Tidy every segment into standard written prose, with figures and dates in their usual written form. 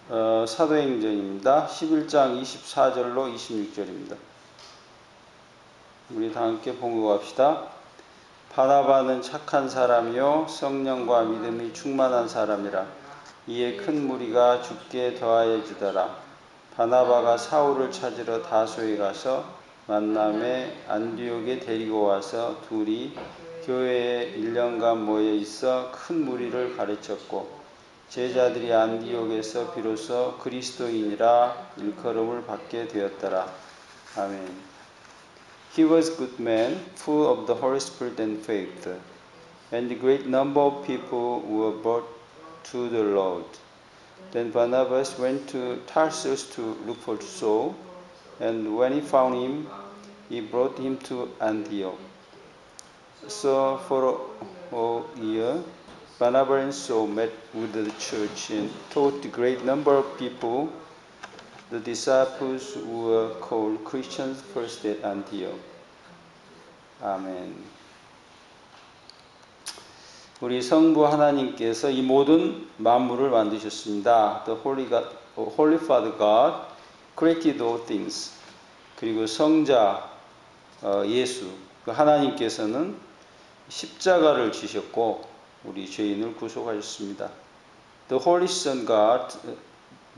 사도행전입니다. 11장 24절로 26절입니다. 우리 다 함께 봉독합시다. 바나바는 착한 사람이요 성령과 믿음이 충만한 사람이라. 이에 큰 무리가 죽게 더하여 주더라. 바나바가 사울을 찾으러 다소에 가서 만남에 안디옥에 데리고 와서 둘이 교회에 1년간 모여 있어 큰 무리를 가르쳤고, 제자들이 안디옥에서 비로소 그리스도인이라 일컬음을 받게 되었더라. 아멘. He was a good man, full of the Holy Spirit and faith, and a great number of people were brought to the Lord. Then Barnabas went to Tarsus to look for Saul, and when he found him, he brought him to Antioch. So for a year, Barnabas and Saul met with the church and taught a great number of people. The disciples were called Christians first at Antioch. 아멘. 우리 성부 하나님께서 이 모든 만물을 만드셨습니다. The Holy Father God created all things. 그리고 성자 예수, 그 하나님께서는 십자가를 지셨고 우리 죄인을 구속하셨습니다. The Holy Son God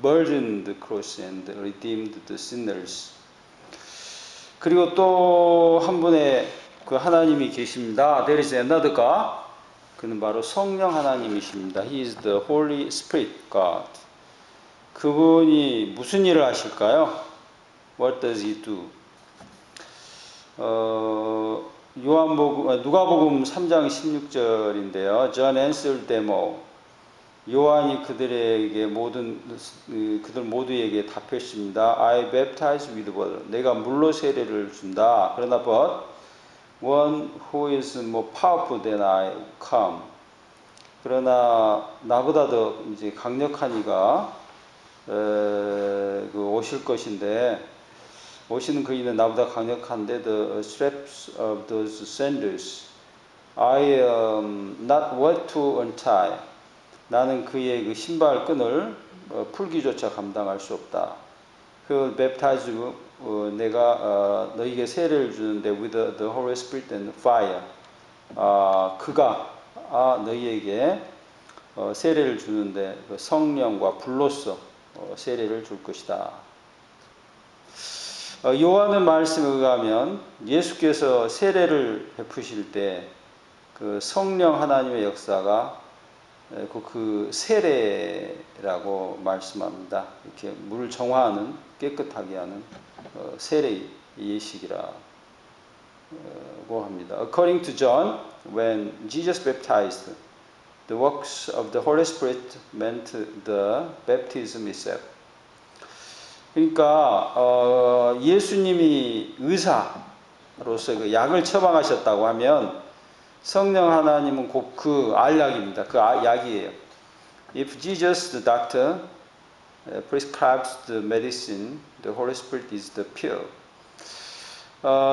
burdened the cross and redeemed the sinners. 그리고 또 한 분의 그 하나님이 계십니다. There is another God. 그는 바로 성령 하나님이십니다. He is the Holy Spirit God. 그분이 무슨 일을 하실까요? What does he do? 누가복음 3장 16절인데요. John answered them all. 요한이 그들 모두에게 답했습니다. I baptize with water. 내가 물로 세례를 준다. 그러나 but one who is more powerful than I come. 그러나 나보다 더 이제 강력한 이가 오실 것인데, 오시는 그이는 나보다 강력한데 the straps of those sandals I am not worth to untie. 나는 그의 그 신발 끈을 풀기조차 감당할 수 없다. 그 baptize 내가 너희에게 세례를 주는데 with the Holy Spirit and fire. 그가 너희에게 세례를 주는데 그 성령과 불로써 세례를 줄 것이다. 요한의 말씀에 의하면 예수께서 세례를 베푸실 때 그 성령 하나님의 역사가 그 세례라고 말씀합니다. 이렇게 물을 정화하는, 깨끗하게 하는 세례의 예식이라고 합니다. According to John, when Jesus baptized, the works of the Holy Spirit meant the baptism itself. 그러니까 예수님이 의사로서 그 약을 처방하셨다고 하면 성령 하나님은 곧 그 알약입니다. 그 약이에요. If Jesus, the doctor, prescribes the medicine, the Holy Spirit is the pill.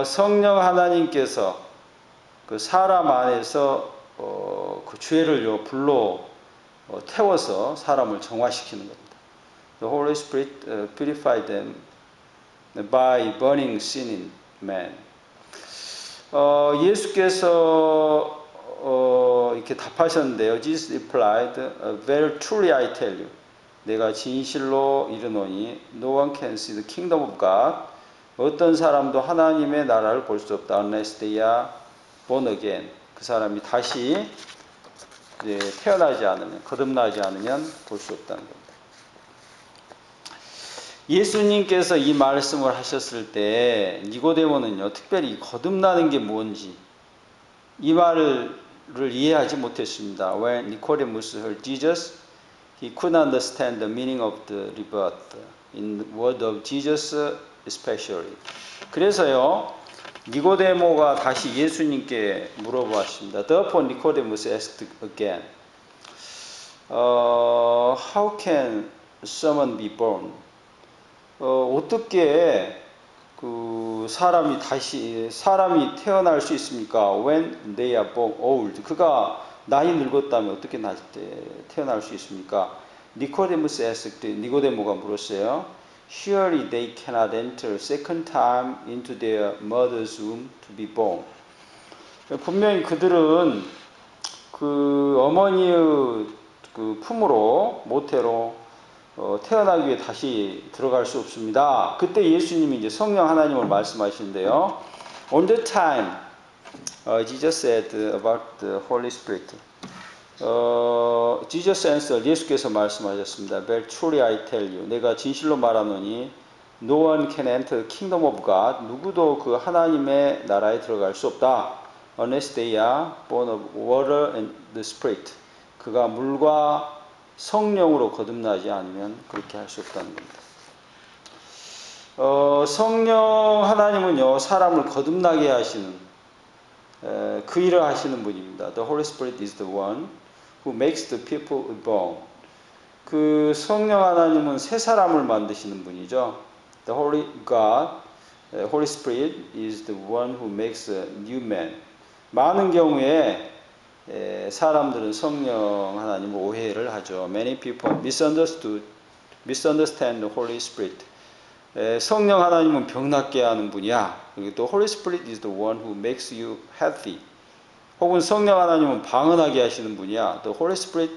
성령 하나님께서 그 사람 안에서 그 죄를 불로 태워서 사람을 정화시키는 겁니다. The Holy Spirit purified them by burning sin in man. 예수께서 이렇게 답하셨는데요. Jesus replied, Very truly I tell you. 내가 진실로 이르노니 No one can see the kingdom of God. 어떤 사람도 하나님의 나라를 볼 수 없다. Unless they are born again. 그 사람이 다시 태어나지 않으면, 거듭나지 않으면 볼 수 없다는 겁니다. 예수님께서 이 말씀을 하셨을 때 니고데모는요, 특별히 거듭나는 게 뭔지 이 말을 이해하지 못했습니다. When Nicodemus heard Jesus, he couldn't understand the meaning of the rebirth. In the word of Jesus especially. 그래서요, 니고데모가 다시 예수님께 물어보았습니다. Therefore Nicodemus asked again, How can someone be born? 어떻게 그 사람이 태어날 수 있습니까? When they are born old. 그가 나이 늙었다면 어떻게 태어날 수 있습니까? Nicodemus asked, 니고데모가 물었어요. Surely they cannot enter second time into their mother's womb to be born. 분명히 그들은 그 어머니의 그 품으로 모태로 태어나기 위해 다시 들어갈 수 없습니다. 그때 예수님이 이제 성령 하나님을 말씀하시는데요. On the time, Jesus said about the Holy Spirit. Jesus answered, 예수께서 말씀하셨습니다. Very truly I tell you, 내가 진실로 말하노니 No one can enter the kingdom of God. 누구도 그 하나님의 나라에 들어갈 수 없다. Unless they are born of water and the Spirit. 그가 물과 성령으로 거듭나지 않으면 그렇게 할 수 없다는 겁니다. 성령 하나님은요, 사람을 거듭나게 하시는 그 일을 하시는 분입니다. The Holy Spirit is the one who makes the people born. 그 성령 하나님은 새 사람을 만드시는 분이죠. The Holy God, Holy Spirit is the one who makes a new man. 많은 경우에 사람들은 성령 하나님을 오해를 하죠. Many people misunderstand the Holy Spirit. 성령 하나님은 병낫게 하는 분이야. 그리고 또 Holy Spirit is the one who makes you healthy. 혹은 성령 하나님은 방언하게 하시는 분이야. The Holy Spirit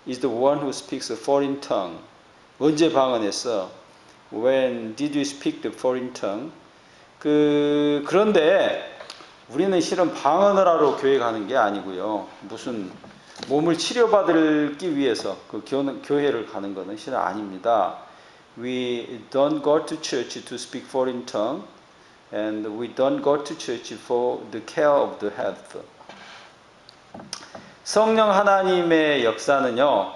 is the one who speaks a foreign tongue. 언제 방언했어? When did you speak the foreign tongue? 그런데 우리는 실은 방언을 하러 교회 가는 게 아니고요. 무슨 몸을 치료받기 위해서 그 교회를 가는 것은 실은 아닙니다. We don't go to church to speak foreign tongue, and we don't go to church for the care of the health. 성령 하나님의 역사는요,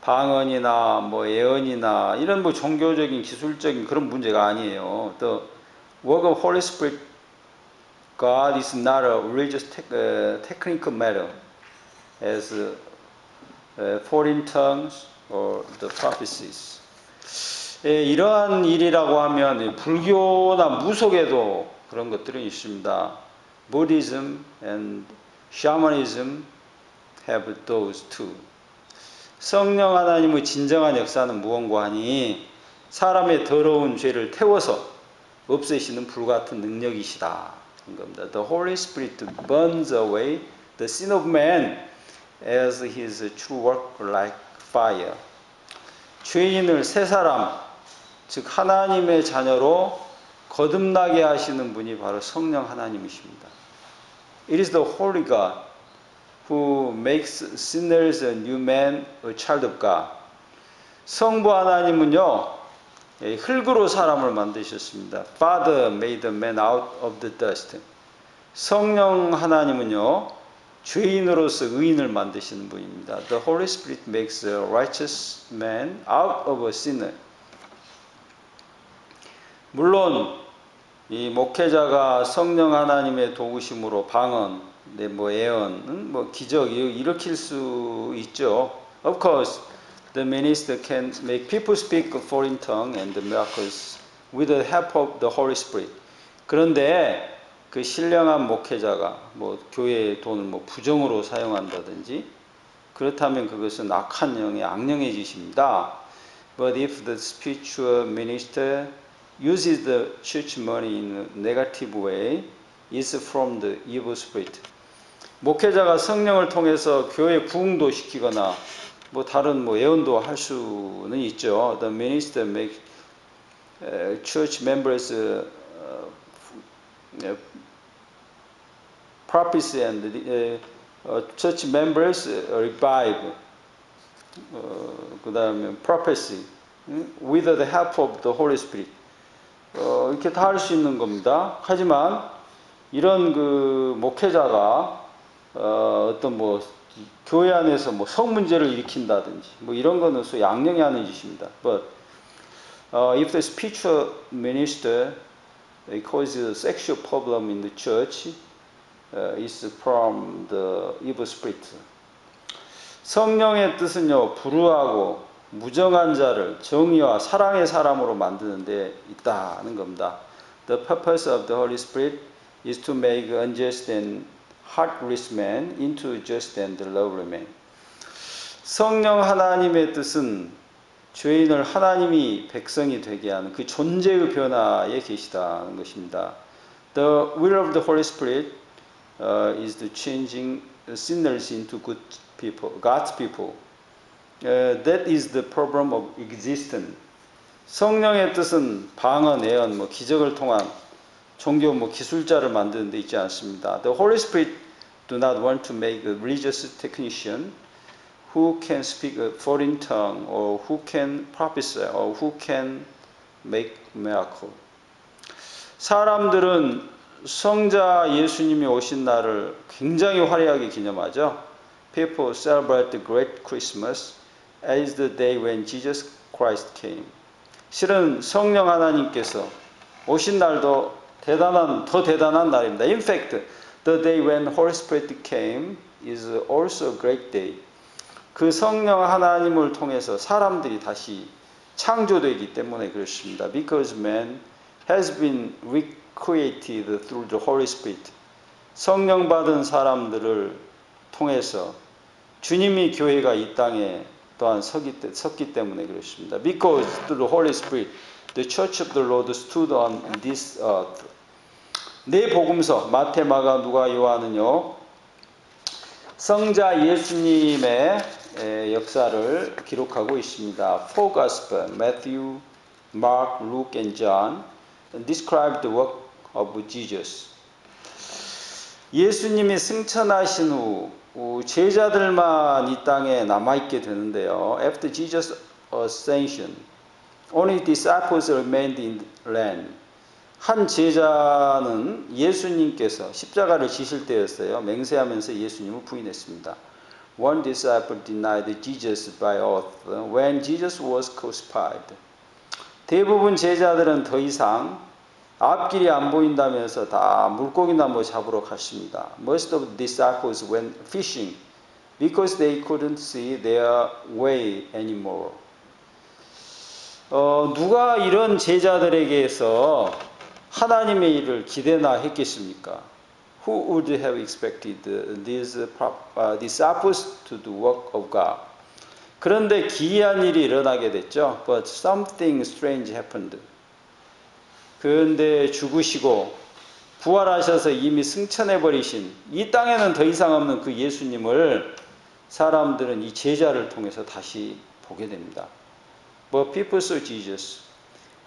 방언이나 뭐 예언이나 이런 뭐 종교적인 기술적인 그런 문제가 아니에요. The work of Holy Spirit, God is not a religious technical matter, as foreign tongues or the prophecies. 이러한 일이라고 하면 불교나 무속에도 그런 것들이 있습니다. Buddhism and shamanism have those too. 성령 하나님의 진정한 역사는 무언가 하니 사람의 더러운 죄를 태워서 없애시는 불같은 능력이시다. 겁니다. The Holy Spirit burns away the sin of man as his true work like fire. 죄인을 새 사람, 즉 하나님의 자녀로 거듭나게 하시는 분이 바로 성령 하나님이십니다. It is the Holy God who makes sinners a new man, a child of God. 성부 하나님은요, 흙으로 사람을 만드셨습니다. Father made a man out of the dust. 성령 하나님은요, 죄인으로서 의인을 만드시는 분입니다. The Holy Spirit makes a righteous man out of a sinner. 물론 이 목회자가 성령 하나님의 도우심으로 방언, 뭐 예언, 뭐 기적 일으킬 수 있죠. Of course, the minister can make people speak a foreign tongue and the miracles with the help of the Holy Spirit. 그런데 그 신령한 목회자가 뭐 교회의 돈을 뭐 부정으로 사용한다든지 그렇다면 그것은 악한 영의 악령의 짓입니다. But if the spiritual minister uses the church money in a negative way, it's from the evil spirit. 목회자가 성령을 통해서 교회 부흥도 시키거나 뭐 다른 뭐 예언도 할 수는 있죠. The minister makes church members prophecy and church members revive. 그 다음에 prophecy with the help of the Holy Spirit. 이렇게 다 할 수 있는 겁니다. 하지만 이런 그 목회자가 어떤 뭐 교회 안에서 뭐 성문제를 일으킨다든지 뭐 이런 거는 소위 악령이 하는 짓입니다. But if the spiritual minister causes a sexual problem in the church, is from the evil spirit. 성령의 뜻은요, 불의하고 무정한 자를 정의와 사랑의 사람으로 만드는 데 있다는 겁니다. The purpose of the Holy Spirit is to make unjust and heartless man into just and lovely man. 성령 하나님의 뜻은 죄인을 하나님이 백성이 되게 하는 그 존재의 변화에 계시다는 것입니다. The will of the Holy Spirit is the changing sinners into good people, God's people. That is the problem of existence. 성령의 뜻은 방언, 예언, 기적을 통한 종교 기술자를 만드는 데 있지 않습니다. The Holy Spirit do not want to make a religious technician who can speak a foreign tongue or who can prophesy or who can make miracle. 사람들은 성자 예수님이 오신 날을 굉장히 화려하게 기념하죠. People celebrate the great Christmas as the day when Jesus Christ came. 실은 성령 하나님께서 오신 날도 더 대단한 날입니다. In fact, the day when Holy Spirit came is also a great day. 그 성령 하나님을 통해서 사람들이 다시 창조되기 때문에 그렇습니다. Because man has been recreated through the Holy Spirit. 성령 받은 사람들을 통해서 주님이 교회가 이 땅에 또한 섰기 때문에 그렇습니다. Because through the Holy Spirit, the Church of the Lord stood on this earth. 네 복음서 마태, 마가, 누가, 요한은요 성자 예수님의 역사를 기록하고 있습니다. Four Gospels, Matthew, Mark, Luke, and John, describe the work of Jesus. 예수님이 승천하신 후 제자들만 이 땅에 남아있게 되는데요. After Jesus' ascension, only disciples remained in land. 한 제자는 예수님께서 십자가를 지실 때였어요. 맹세하면서 예수님을 부인했습니다. One disciple denied Jesus by oath when Jesus was crucified. 대부분 제자들은 더 이상 앞길이 안 보인다면서 다 물고기나 잡으러 갔습니다. Most of the disciples went fishing because they couldn't see their way anymore. 누가 이런 제자들에게서 하나님의 일을 기대나 했겠습니까? Who would have expected these disciples to do work of God? 그런데 기이한 일이 일어나게 됐죠. But something strange happened. 그런데 죽으시고 부활하셔서 이미 승천해버리신 이 땅에는 더 이상 없는 그 예수님을 사람들은 이 제자를 통해서 다시 보게 됩니다. But people saw Jesus,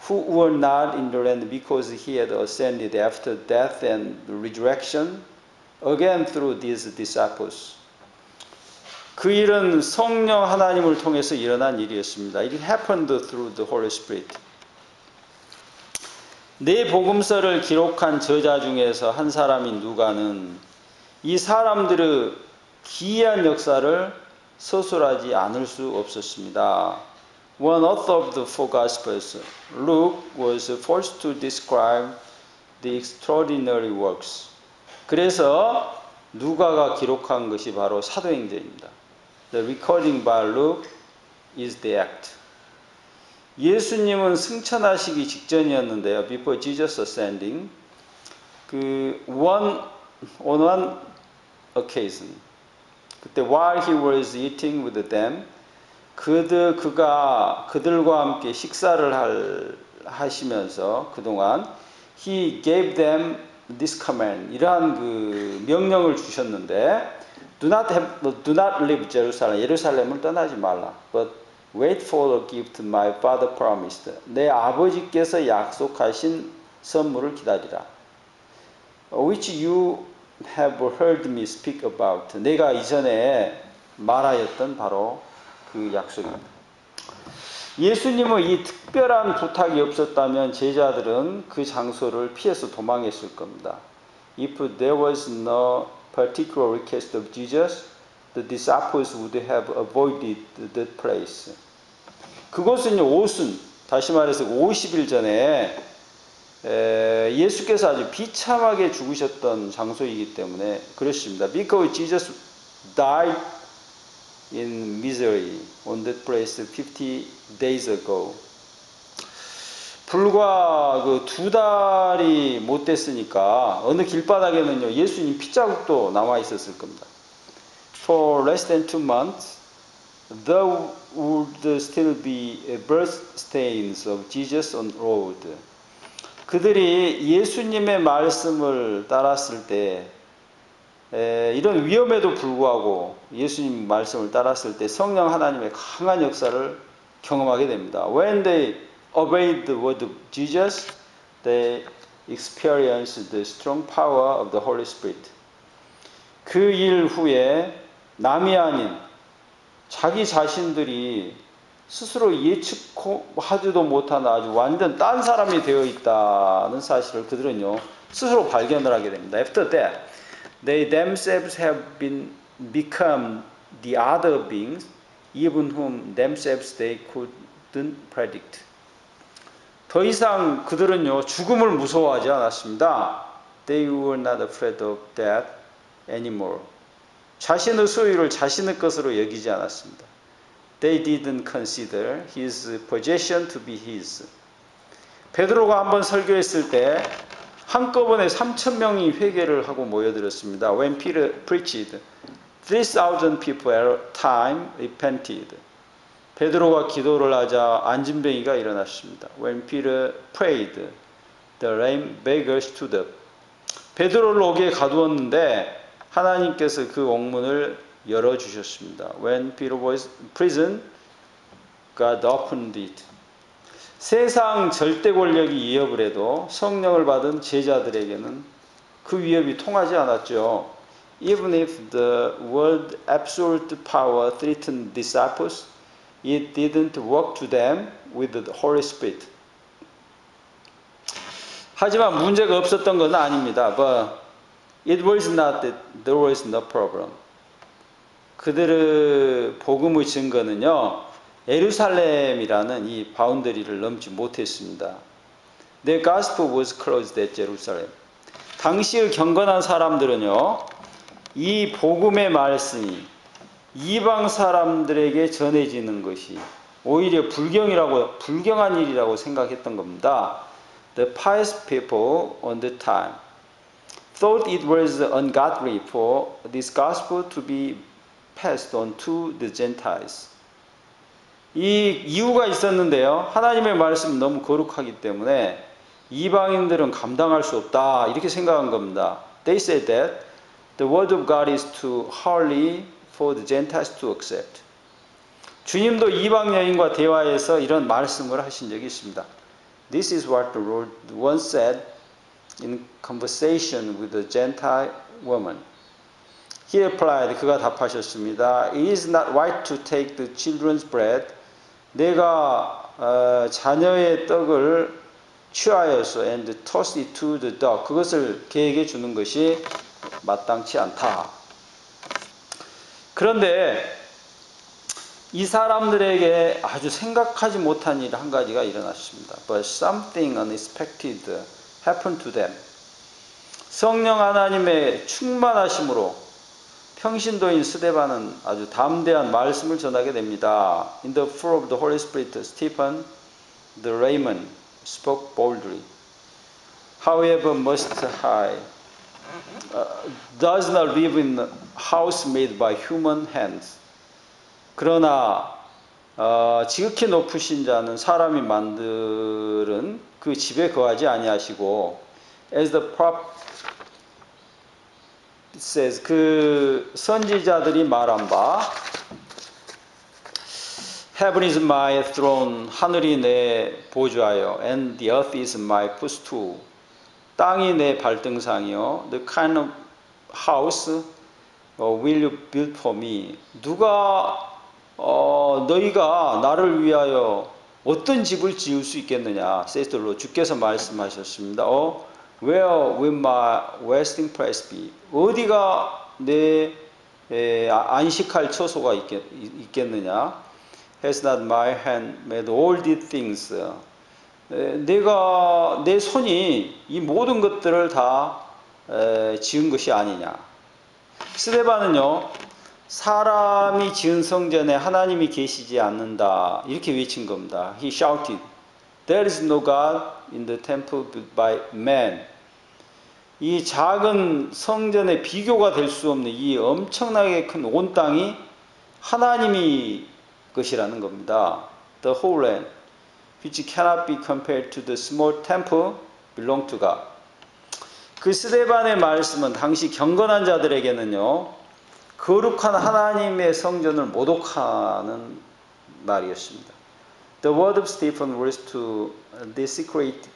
who were not in the land because he had ascended after death and resurrection, again through these disciples. 그 일은 성령 하나님을 통해서 일어난 일이었습니다. It happened through the Holy Spirit. 네 복음서를 기록한 저자 중에서 한 사람인 누가는 이 사람들의 기이한 역사를 서술하지 않을 수 없었습니다. One author of the four Gospels, Luke, was forced to describe the extraordinary works. 그래서 누가가 기록한 것이 바로 사도행전입니다. The recording by Luke is the act. 예수님은 승천하시기 직전이었는데요. Before Jesus ascending, on one occasion, 그때 while he was eating with them, 그가 그들과 함께 식사를 하시면서 그동안 he gave them this command, 이러한 그 명령을 주셨는데 do not leave Jerusalem, 예루살렘을 떠나지 말라. But wait for the gift my father promised. 내 아버지께서 약속하신 선물을 기다리라. Which you have heard me speak about. 내가 이전에 말하였던 바로 그 약속입니다. 예수님의 이 특별한 부탁이 없었다면 제자들은 그 장소를 피해서 도망했을 겁니다. If there was no particular request of Jesus, the disciples would have avoided that place. 그것은요, 다시 말해서 50일 전에 예수께서 아주 비참하게 죽으셨던 장소이기 때문에 그렇습니다. Because Jesus died in misery on that place 50 days ago. 불과 그 2달이 못 됐으니까 어느 길바닥에는요 예수님 핏자국도 남아 있었을 겁니다. For less than 2 months, there would still be birth stains of Jesus on road. 그들이 예수님의 말씀을 따랐을 때 이런 위험에도 불구하고 예수님 말씀을 따랐을 때 성령 하나님의 강한 역사를 경험하게 됩니다. When they obeyed the word of Jesus, they experienced the strong power of the Holy Spirit. 그 일 후에 남이 아닌 자기 자신들이 스스로 예측하지도 못한 아주 완전 딴 사람이 되어 있다는 사실을 그들은요 스스로 발견을 하게 됩니다. After that, they themselves have become the other beings, even whom themselves they couldn't predict. 더 이상 그들은요 죽음을 무서워하지 않았습니다. They were not afraid of death anymore. 자신의 소유를 자신의 것으로 여기지 않았습니다. They didn't consider his possession to be his. 베드로가 한번 설교했을 때 한꺼번에 3,000명이 회개를 하고 모여들었습니다. When Peter preached, 3,000 people at a time repented. 베드로가 기도를 하자 안진뱅이가 일어났습니다. When Peter prayed, the lame beggar stood up. 베드로를 옥에 가두었는데 하나님께서 그 옥문을 열어주셨습니다. When Peter was in prison, God opened it. 세상 절대 권력이 위협을 해도 성령을 받은 제자들에게는 그 위협이 통하지 않았죠. Even if the world absolute power threatened disciples, it didn't work to them with the Holy Spirit. 하지만 문제가 없었던 건 아닙니다. But it was not that there was no problem. 그들의 복음의 증거는요, 예루살렘이라는 이 바운더리를 넘지 못했습니다. The gospel was closed at Jerusalem. 당시의 경건한 사람들은요, 이 복음의 말씀이 이방 사람들에게 전해지는 것이 오히려 불경한 일이라고 생각했던 겁니다. The pious people on the time thought it was ungodly for this gospel to be passed on to the Gentiles. 이 이유가 있었는데요. 하나님의 말씀은 너무 거룩하기 때문에 이방인들은 감당할 수 없다 이렇게 생각한 겁니다. They said that the word of God is too holy for the Gentiles to accept. 주님도 이방 여인과 대화에서 이런 말씀을 하신 적이 있습니다. This is what the Lord once said in conversation with a Gentile woman. He replied, 그가 답하셨습니다. It is not right to take the children's bread. 내가 자녀의 떡을 취하여서 and toss it to the dog. 그것을 개에게 주는 것이 마땅치 않다. 그런데 이 사람들에게 아주 생각하지 못한 일 한 가지가 일어났습니다. But something unexpected happened to them. 성령 하나님의 충만하심으로 평신도인 스데반은 아주 담대한 말씀을 전하게 됩니다. In the full of the Holy Spirit, Stephen, the layman, spoke boldly. However, Most High does not live in a house made by human hands. 그러나 지극히 높으신 자는 사람이 만드는 그 집에 거하지 아니하시고, as the prophet says, 그 선지자들이 말한 바, Heaven is my throne, 하늘이 내 보좌요, and the earth is my footstool. 땅이 내 발등상이요. The kind of house will you build for me? 너희가 나를 위하여 어떤 집을 지을 수 있겠느냐? says the Lord. 주께서 말씀하셨습니다. Where will my resting place be? 어디가 내 안식할 처소가 있겠느냐? Has not my hand made all these things? 내 손이 이 모든 것들을 다 지은 것이 아니냐? 스데반은요, 사람이 지은 성전에 하나님이 계시지 않는다 이렇게 외친 겁니다. He shouted, There is no God in the temple built by man. 이 작은 성전에 비교가 될 수 없는 이 엄청나게 큰 온 땅이 하나님이 것이라는 겁니다. The whole land, which cannot be compared to the small temple, belong to God. 그 스데반의 말씀은 당시 경건한 자들에게는요, 거룩한 하나님의 성전을 모독하는 말이었습니다. The word of Stephen was to desecrate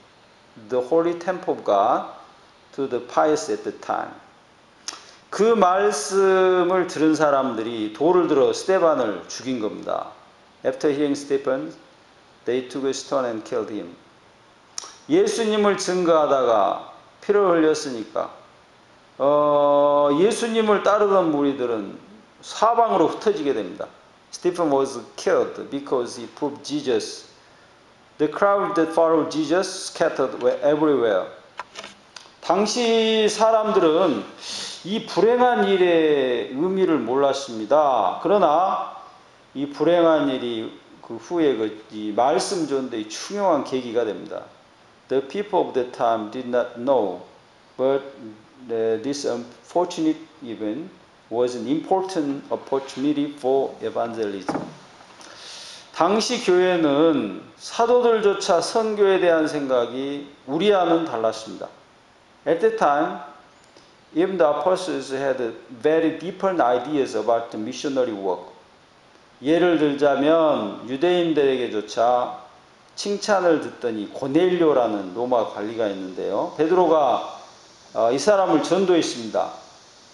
the holy temple of God to the pious at the time. 그 말씀을 들은 사람들이 돌을 들어 스데반을 죽인 겁니다. After hearing Stephen, they took a stone and killed him. 예수님을 증거하다가 피를 흘렸으니까 예수님을 따르던 무리들은 사방으로 흩어지게 됩니다. Stephen was killed because he proved Jesus. The crowd that followed Jesus scattered everywhere. 당시 사람들은 이 불행한 일의 의미를 몰랐습니다. 그러나 이 불행한 일이 그 후에 이 말씀 전도의 중요한 계기가 됩니다. The people of that time did not know, but this unfortunate event was an important opportunity for evangelism. 당시 교회는 사도들조차 선교에 대한 생각이 우리와는 달랐습니다. At that time, even the apostles had very different ideas about the missionary work. 예를 들자면 유대인들에게조차 칭찬을 듣더니 고넬료라는 로마 관리가 있는데요. 베드로가 이 사람을 전도했습니다.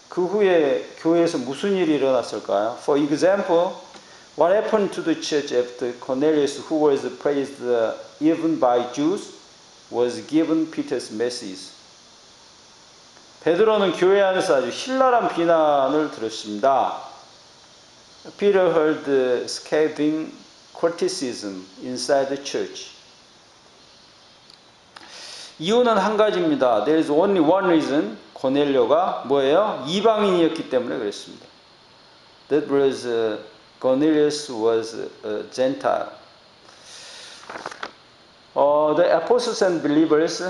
그 후에 교회에서 무슨 일이 일어났을까요? For example, what happened to the church after Cornelius, who was praised even by Jews, was given Peter's message? 베드로는 교회 안에서 아주 신랄한 비난을 들었습니다. Peter heard scathing criticism inside the church. 이유는 한 가지입니다. There is only one reason. 고넬료가 뭐예요? 이방인이었기 때문에 그랬습니다. That was Cornelius was a Gentile. The apostles and believers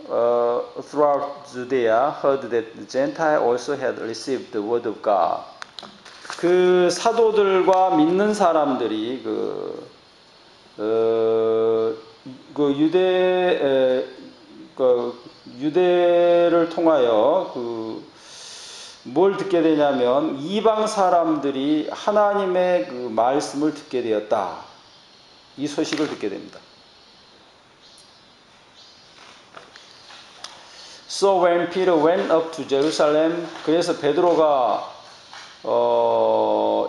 throughout Judea heard that the Gentile also had received the word of God. 그 사도들과 믿는 사람들이 유대를 통하여 뭘 듣게 되냐면 이방 사람들이 하나님의 그 말씀을 듣게 되었다. 이 소식을 듣게 됩니다. So when Peter went up to Jerusalem, 그래서 베드로가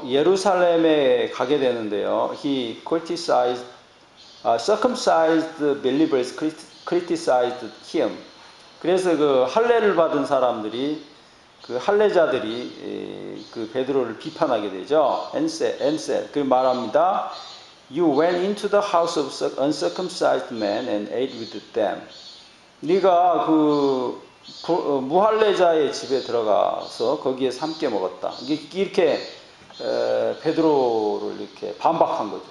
예루살렘에 가게 되는데요. He criticized, circumcised believers criticized him. 그래서 그 할례를 받은 사람들이 그 할례자들이 그 베드로를 비판하게 되죠. And said, 그 말합니다. You went into the house of uncircumcised men and ate with them. 네가 그 무할례자의 집에 들어가서 거기에서 함께 먹었다. 이렇게 베드로를 이렇게 반박한 거죠.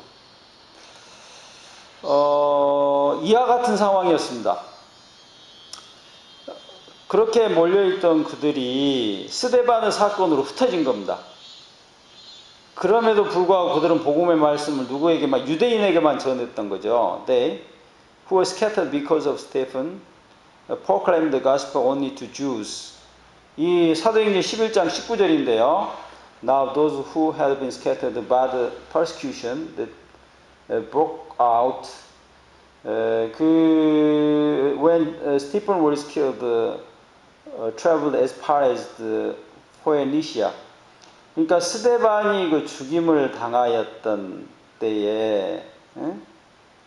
이와 같은 상황이었습니다. 그렇게 몰려있던 그들이 스데반의 사건으로 흩어진 겁니다. 그럼에도 불구하고 그들은 복음의 말씀을 누구에게만, 유대인에게만 전했던 거죠. They, who were scattered because of Stephen, proclaimed the gospel only to Jews. 이 사도행전 11장 19절인데요. Now those who had been scattered by the persecution that broke out when Stephen was killed, traveled as far as the Phoenicia. 그러니까 스데반이 그 죽임을 당하였던 때에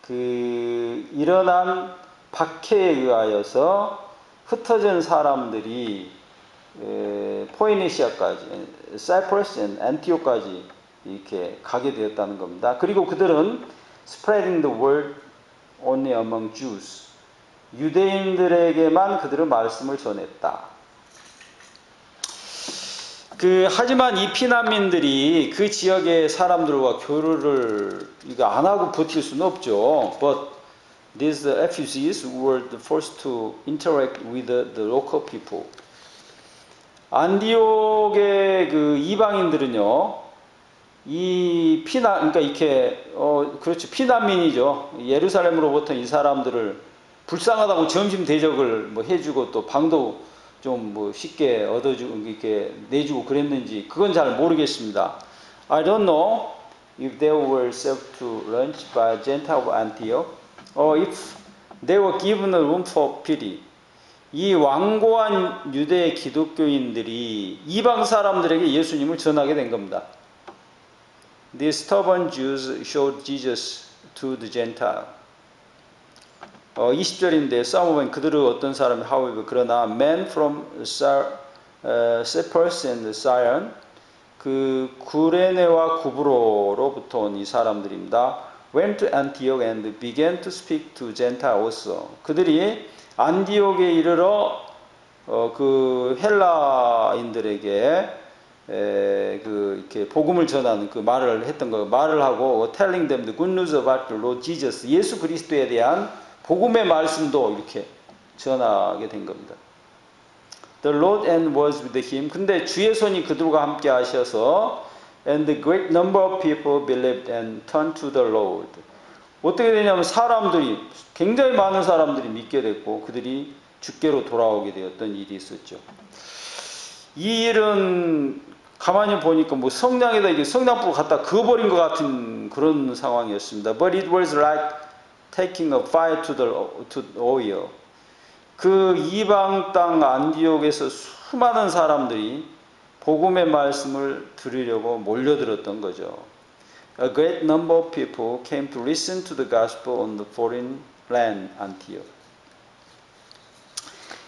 그 일어난 박해에 의하여서 흩어진 사람들이 포이니시아까지, 사이프러스, 안티오까지 이렇게 가게 되었다는 겁니다. 그리고 그들은 spreading the word only among Jews. 유대인들에게만 그들은 말씀을 전했다. 하지만 이 피난민들이 그 지역의 사람들과 교류를 안 하고 버틸 수는 없죠. But these refugees were the first to interact with the local people. 안디옥의 그 이방인들은요, 이 그러니까 이렇게 그렇죠. 피난민이죠. 예루살렘으로부터 이 사람들을 불쌍하다고 점심 대접을 뭐 해주고 또 방도 좀 뭐 쉽게 얻어주고 이렇게 내주고 그랬는지 그건 잘 모르겠습니다. I don't know if they were served to lunch by Gentile of Antioch or if they were given a room for pity. 이 완고한 유대 기독교인들이 이방 사람들에게 예수님을 전하게 된 겁니다. These stubborn Jews showed Jesus to the Gentile. 20절인데 some of them 그들은 어떤 사람이 however 그러나 men from Cyprus and Sidon 그 구레네와 구브로로부터 온 이 사람들입니다. went to Antioch and began to speak to Gentiles also. 그들이 안디옥에 이르러 그 헬라인들에게 이렇게 복음을 전하는 그 말을 했던 거 말을 하고 telling them the good news about the Lord Jesus 예수 그리스도에 대한 복음의 말씀도 이렇게 전하게 된 겁니다. The Lord and was with him. 근데 주의 손이 그들과 함께 하셔서 and the great number of people believed and turned to the Lord. 어떻게 되냐면 사람들이 굉장히 많은 사람들이 믿게 됐고 그들이 주께로 돌아오게 되었던 일이 있었죠. 이 일은 가만히 보니까 뭐 성냥에다 이게 성냥불 갖다 그어버린 것 같은 그런 상황이었습니다. But it was like taking a fire to the oil. 그 이방 땅 안디옥에서 수많은 사람들이 복음의 말씀을 들으려고 몰려들었던 거죠. A great number of people came to listen to the gospel on the foreign land, Antioch.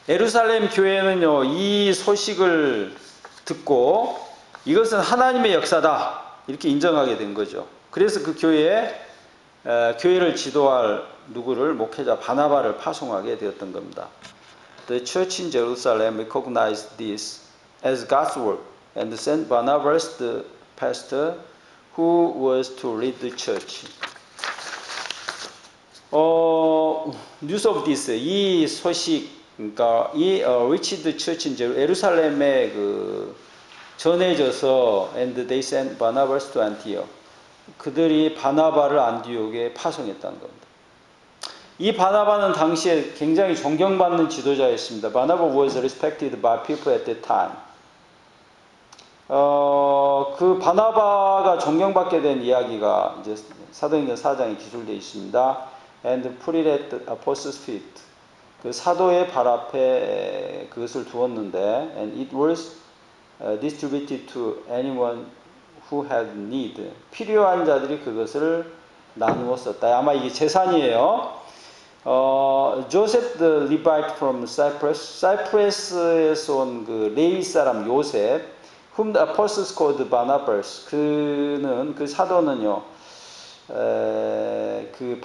예루살렘 교회는요, 이 소식을 듣고 이것은 하나님의 역사다 이렇게 인정하게 된 거죠. 그래서 그 교회를 지도할 누구를 목회자 바나바를 파송하게 되었던 겁니다. The church in Jerusalem recognized this as God's work and sent Barnabas the pastor who was to lead the church. News of this 이 소식 그러니까 이 reached the church in 예루살렘에 그 전해져서 and they sent Barnabas to Antioch. 그들이 바나바를 안디옥에 파송했다는 겁니다. 이 바나바는 당시에 굉장히 존경받는 지도자였습니다. 바나바 was respected by people at that time. 그 바나바가 존경받게 된 이야기가 이제 사도행전 4장에 기술되어 있습니다. And put it at the apostles' feet. 그 사도의 발 앞에 그것을 두었는데, and it was distributed to anyone who had need. 필요한 자들이 그것을 나누어 썼다. 아마 이게 재산이에요. Joseph the Levite from Cyprus, 사이프러스에서 온 그 레위 사람 요셉, whom the apostles called Barnabas. 그는 그 사도는요, 그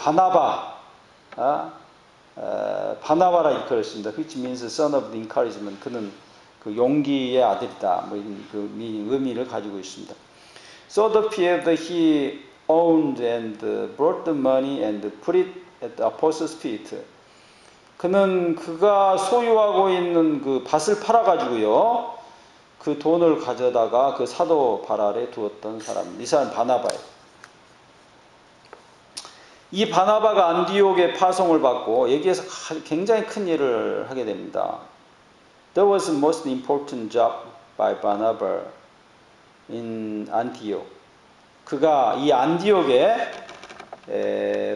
바나바라 일컬었습니다. Which means son of the encouragement. 그는 그 용기의 아들이다. 뭐 이런 그 의미를 가지고 있습니다. So the field he owned and brought the money and put it at the apostles' feet. 그는 그가 소유하고 있는 그 밭을 팔아가지고요. 그 돈을 가져다가 그 사도 발 아래 두었던 사람. 이 사람 바나바예요. 이 바나바가 안디옥에 파송을 받고 여기에서 굉장히 큰 일을 하게 됩니다. That was the most important job by Barnabas in Antioch. 그가 이 안디옥에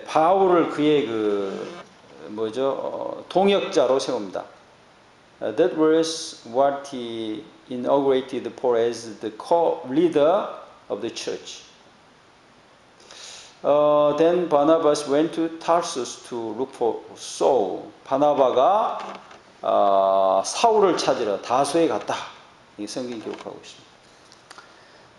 바울을 그의 동역자로 세웁니다. That was what he inaugurated Paul as the co-leader of the church. Then Barnabas went to Tarsus to look for Saul. 바나바가 사울을 찾으러 다소에 갔다. 이 성경이 기록하고 있습니다.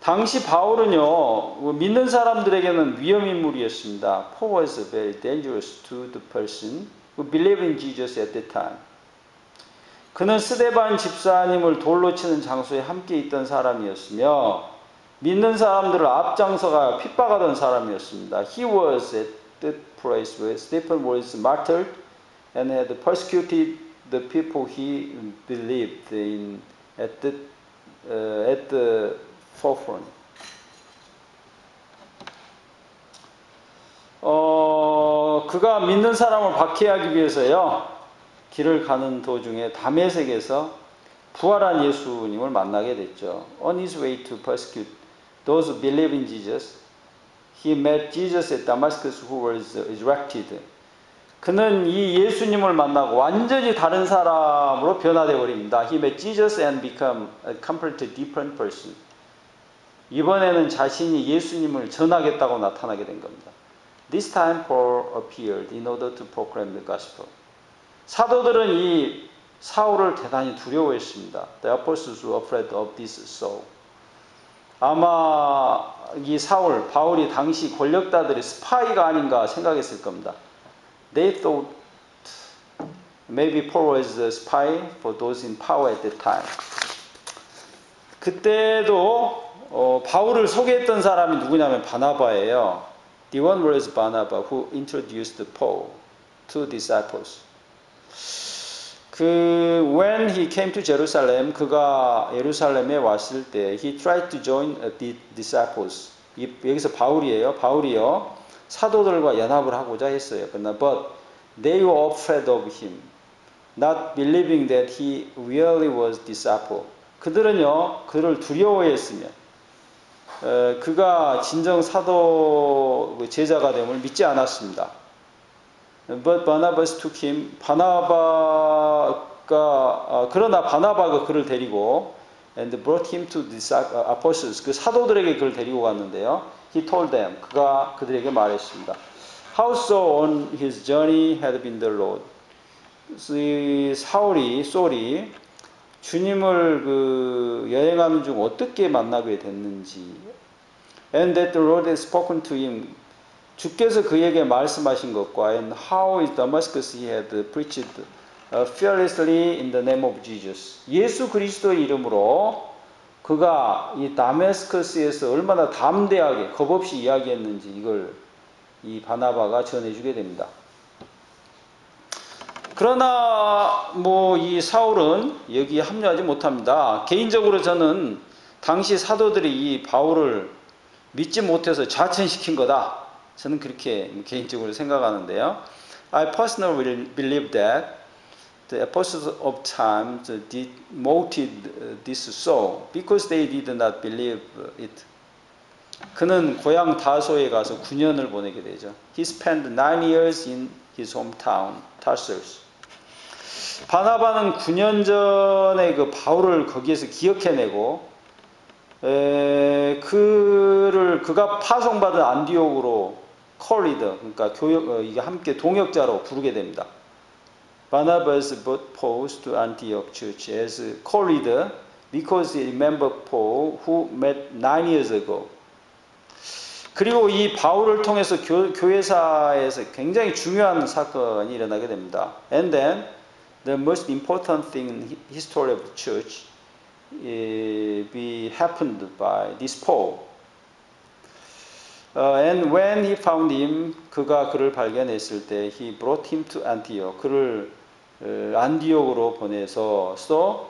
당시 바울은요, 믿는 사람들에게는 위험인물이었습니다. Paul was very dangerous to the person who believed in Jesus at that time. 그는 스데반 집사님을 돌로 치는 장소에 함께 있던 사람이었으며 믿는 사람들을 앞장서가 핍박하던 사람이었습니다. He was at the place where Stephen was martyred and had persecuted the people he believed in at the forefront. 그가 믿는 사람을 박해하기 위해서요, 길을 가는 도중에 다메섹에서 부활한 예수님을 만나게 됐죠. On his way to persecute those who believe in Jesus, he met Jesus at Damascus who was resurrected. 그는 이 예수님을 만나고 완전히 다른 사람으로 변화되어 버립니다. He met Jesus and become a completely different person. 이번에는 자신이 예수님을 전하겠다고 나타나게 된 겁니다. This time Paul appeared in order to proclaim the gospel. 사도들은 이 사울을 대단히 두려워했습니다. The apostles were afraid of this Saul. 아마 이 사울, 바울이 당시 권력자들의 스파이가 아닌가 생각했을 겁니다. They thought maybe Paul was a spy for those in power at that time. 그때도 바울을 소개했던 사람이 누구냐면 바나바예요. The one was Barnabas who introduced Paul to disciples. When he came to Jerusalem, 그가 예루살렘에 왔을 때, he tried to join the disciples. 여기서 바울이요. 사도들과 연합을 하고자 했어요. But they were afraid of him, not believing that he really was disciple. 그들은요, 그를 두려워했으며, 그가 진정 사도 제자가 됨을 믿지 않았습니다. But Barnabas took him. 그러나 바나바가 그를 데리고 and brought him to the apostles. 그 사도들에게 그를 데리고 갔는데요. He told them. 그가 그들에게 말했습니다. How so on his journey had been the Lord. 사울이 주님을 여행하는 중 어떻게 만나게 됐는지. And that the Lord had spoken to him. 주께서 그에게 말씀하신 것과 and how in Damascus he had preached fearlessly in the name of Jesus. 예수 그리스도의 이름으로 그가 이 다메스커스에서 얼마나 담대하게 겁없이 이야기했는지 이걸 이 바나바가 전해주게 됩니다. 그러나 이 사울은 여기에 합류하지 못합니다. 개인적으로 저는 당시 사도들이 이 바울을 믿지 못해서 좌천시킨 거다. 저는 그렇게 개인적으로 생각하는데요. I personally believe that the apostles of time demoted this Saul because they did not believe it. 그는 고향 다소에 가서 9년을 보내게 되죠. He spent 9 years in his hometown, Tarsus. 바나바는 9년 전에 그 바울을 거기에서 기억해내고 그가 파송받은 안디옥으로 콜리더, 그러니까 이게 함께 동역자로 부르게 됩니다. Barnabas brought Paul to Antioch Church as co-leader because he remembered Paul who met 9 years ago. 그리고 이 바울을 통해서 교회사에서 굉장히 중요한 사건이 일어나게 됩니다. And then the most important thing in the history of the church happened by this Paul. And when he found him, 그가 그를 발견했을 때, he brought him to Antioch. 그를 안디옥으로 보내서, so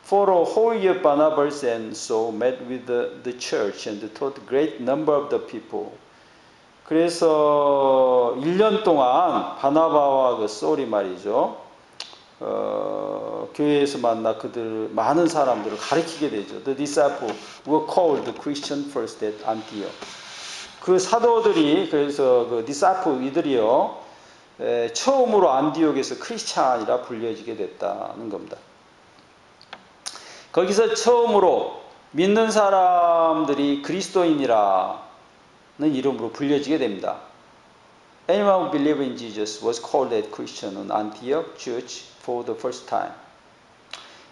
for a whole year Barnabas and Saul met with the church and taught a great number of the people. 그래서 1년 동안 바나바와 그 소울이 말이죠. 교회에서 만나 그들 많은 사람들을 가르치게 되죠. The disciples were called Christian first at Antioch. 그 사도들이 그래서 그 디사이플 이들이요 처음으로 안디옥에서 크리스찬이라 불려지게 됐다는 겁니다. 거기서 처음으로 믿는 사람들이 그리스도인이라는 이름으로 불려지게 됩니다. Anyone who believed in Jesus was called a Christian in Antioch Church for the first time.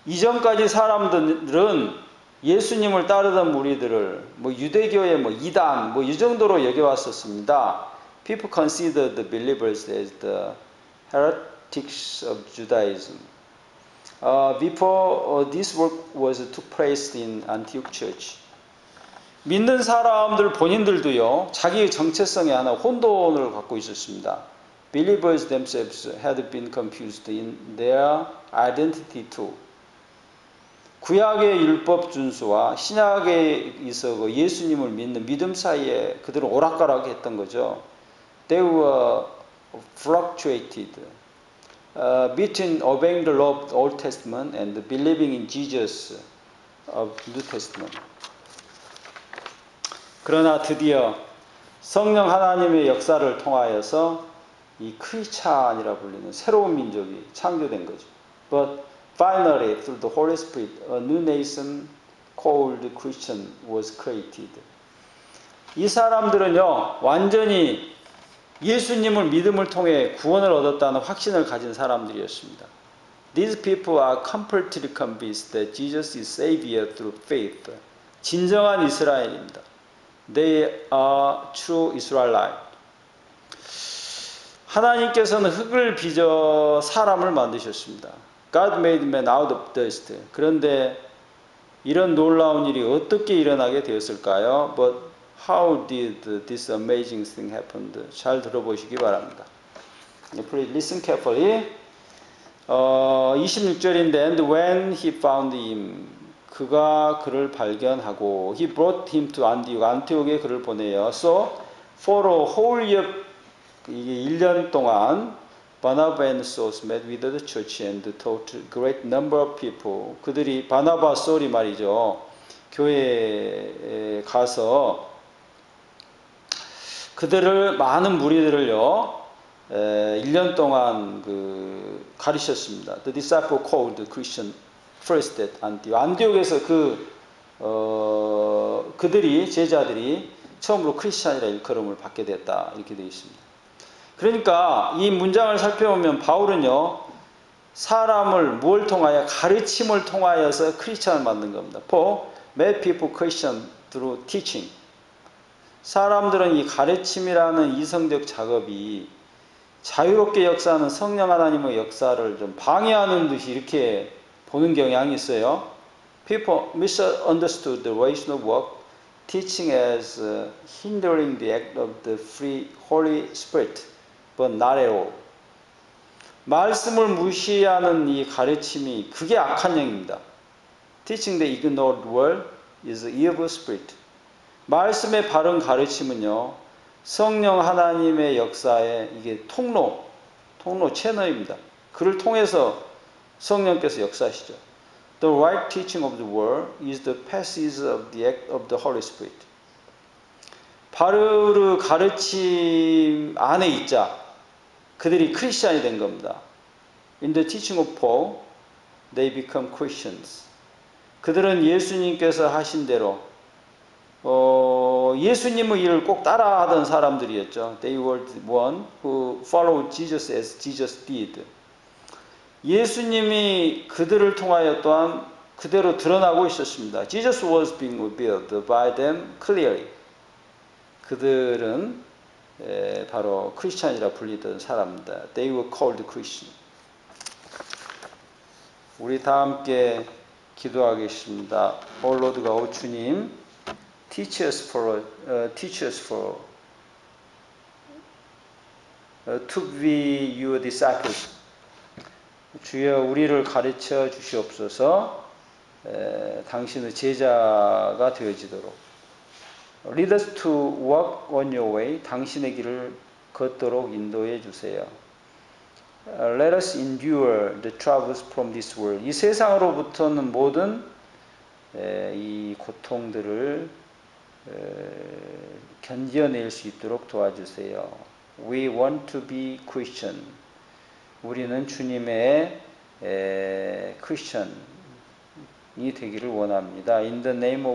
이전까지 사람들은 예수님을 따르던 무리들을 유대교의 이단 이 정도로 여겨왔었습니다. People considered the believers as the heretics of Judaism. Before this work took place in Antioch Church. 믿는 사람들 본인들도요 자기의 정체성에 하나 혼돈을 갖고 있었습니다. Believers themselves had been confused in their identity too. 구약의 율법 준수와 신약에 있어 예수님을 믿는 믿음 사이에 그들은 오락가락했던 거죠. They were fluctuated between obeying the law of the Old Testament and believing in Jesus of New Testament. 그러나 드디어 성령 하나님의 역사를 통하여서 이 크리스찬이라 불리는 새로운 민족이 창조된 거죠. But finally, through the Holy Spirit, a new nation called Christian was created. 이 사람들은요, 완전히 예수님을 믿음을 통해 구원을 얻었다는 확신을 가진 사람들이었습니다. These people are completely convinced that Jesus is Savior through faith. 진정한 이스라엘입니다. They are true Israelite. 하나님께서는 흙을 빚어 사람을 만드셨습니다. God made man out of dust. 그런데 이런 놀라운 일이 어떻게 일어나게 되었을까요? But how did this amazing thing happen? 잘 들어보시기 바랍니다. Please listen carefully. 26절인데 And when he found him, 그가 그를 발견하고 He brought him to Antioch, 안티옥에 그를 보내요. So for a whole year, 이게 1년 동안 Barnabas and Saul met with the church and taught a great number of people. 그들이 바나바 소울이 말이죠. 교회에 가서 그들을 많은 무리들을요 1년 동안 가르쳤습니다. The disciple called Christian first at Antioch. 안디옥에서 그들이 제자들이 처음으로 크리스찬이라 일컬음을 받게 됐다 이렇게 되어 있습니다. 그러니까 이 문장을 살펴보면 바울은요 사람을 뭘 통하여 가르침을 통하여서 크리스찬을 만든 겁니다. For made people Christian through teaching. 사람들은 이 가르침이라는 이성적 작업이 자유롭게 역사하는 성령 하나님의 역사를 좀 방해하는 듯이 이렇게 보는 경향이 있어요. People misunderstood the rational work, teaching as hindering the act of the free Holy Spirit, but not at all. 말씀을 무시하는 이 가르침이 그게 악한 영입니다. Teaching the ignored word is evil spirit. 말씀의 바른 가르침은요, 성령 하나님의 역사에 이게 통로 채널입니다. 그를 통해서 성령께서 역사하시죠. The right teaching of the word is the passage of the act of the Holy Spirit. 바르르 가르침 안에 있자 그들이 크리스찬이 된 겁니다. In the teaching of Paul, they become Christians. 그들은 예수님께서 하신 대로 예수님의 일을 꼭 따라하던 사람들이었죠. They were the one who followed Jesus as Jesus did. 예수님이 그들을 통하여 또한 그대로 드러나고 있었습니다. Jesus was being revealed by them clearly. 그들은 바로 크리스찬이라 불리던 사람입니다. They were called Christian. 우리 다 함께 기도하겠습니다. O Lord가 오 주님, teach us to be your disciples. 주여 우리를 가르쳐 주시옵소서. 당신의 제자가 되어지도록. Lead us to walk on your way. 당신의 길을 걷도록 인도해 주세요. Let us endure the troubles from this world. 이 세상으로부터는 모든 이 고통들을 견뎌낼 수 있도록 도와주세요. We want to be Christian. 우리는 주님의 크리스천이 되기를 원합니다. In the name of